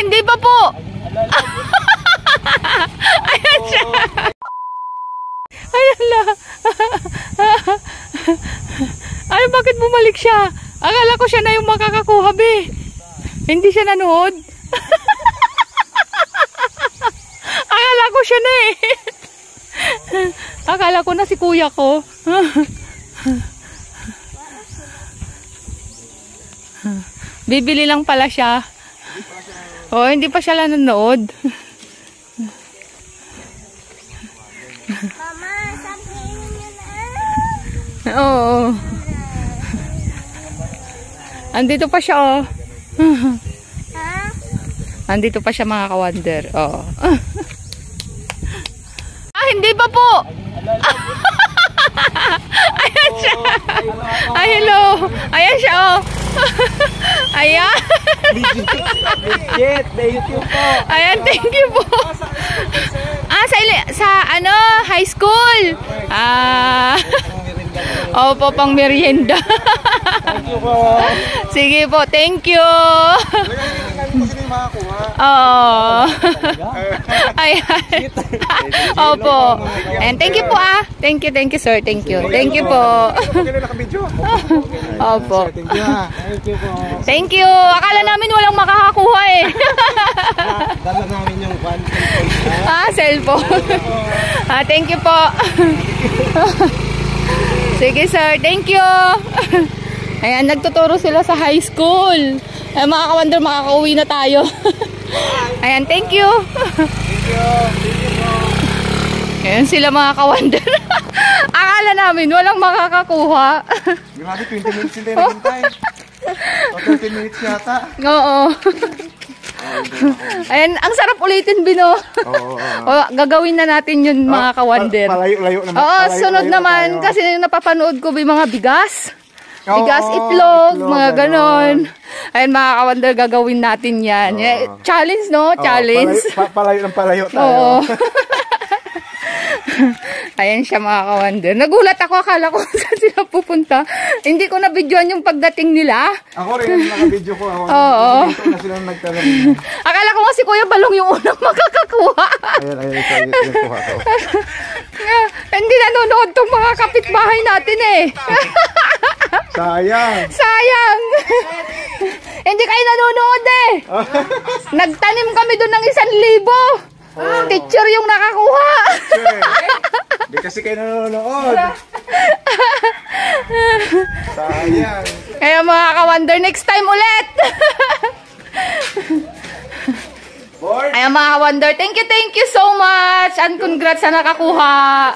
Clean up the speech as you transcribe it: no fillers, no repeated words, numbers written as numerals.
Hindi pa po. Ayan siya. Ayan la. Ay, bakit bumalik siya? Akala ko siya na yung makakakuha, be. Hindi siya nanood. Akala ko siya na eh. Akala ko na si kuya ko. Bibili lang pala siya. Oh, hindi pa siya nanonood. Mama, sabihin niyo na. Oo. Andito pa siya, oh. Ha? Andito pa siya, mga ka-wonder. Oo. Hindi pa po. Ayan siya. Ay, hello. Ayan siya, oh. Ayan. Legit, thank you po. Ayan, thank you po. Sa ano, high school. Opo, pang merienda. Thank you po. Sige po, thank you. Oo. Ayan. Opo. And thank you po Thank you sir. Thank you. Thank you po. Opo. Thank you po. Thank you. Akala namin walang makakakuha eh. Dala namin yung Cellphone. Thank you po. Sige sir, thank you. Ayan, nagtuturo sila sa high school. Ay, mga ka-wonder, makakauwi na tayo. Ayan, thank you. Thank you. Ayan sila, mga ka-wonder. Akala namin walang makakakuha. Grabe, 20 minutes hindi naghintay. 30 minutes yata. Oo. Ayan, ang sarap ulitin, Bino. Oo. Gagawin na natin yun, mga ka-wonder. Palayo-layo naman. Oo, sunod naman. Kasi napapanood ko yung mga bigas. Bigas, itlog, mga ganon. Ayun, mga ka-wonder, gagawin natin yan. Challenge, no? Challenge. Palayo ng palayo tayo. Oo. Ayan siya, mga ka-wonder. Nagulat ako, akala ko saan sila pupunta. Hindi ko na-videoan yung pagdating nila. Ako rin, naka-video ko. Oo. Dito na sila nagtalang. Akala ko nga si Kuya Balong yung unang makakakuha. Ayan, yung kuha ko. Hindi nanonood tong mga kapitbahay natin eh. Sayang. Sayang. Hindi kayo nanonood eh. Nagtanim kami doon ng 1,000. Teacher yung nakakuha. Hindi kasi kayo nanonood. Sayang. Kaya mga ka-wonder, next time ulit. Ayan mga ka-wonder, thank you so much. And congrats sa nakakuha.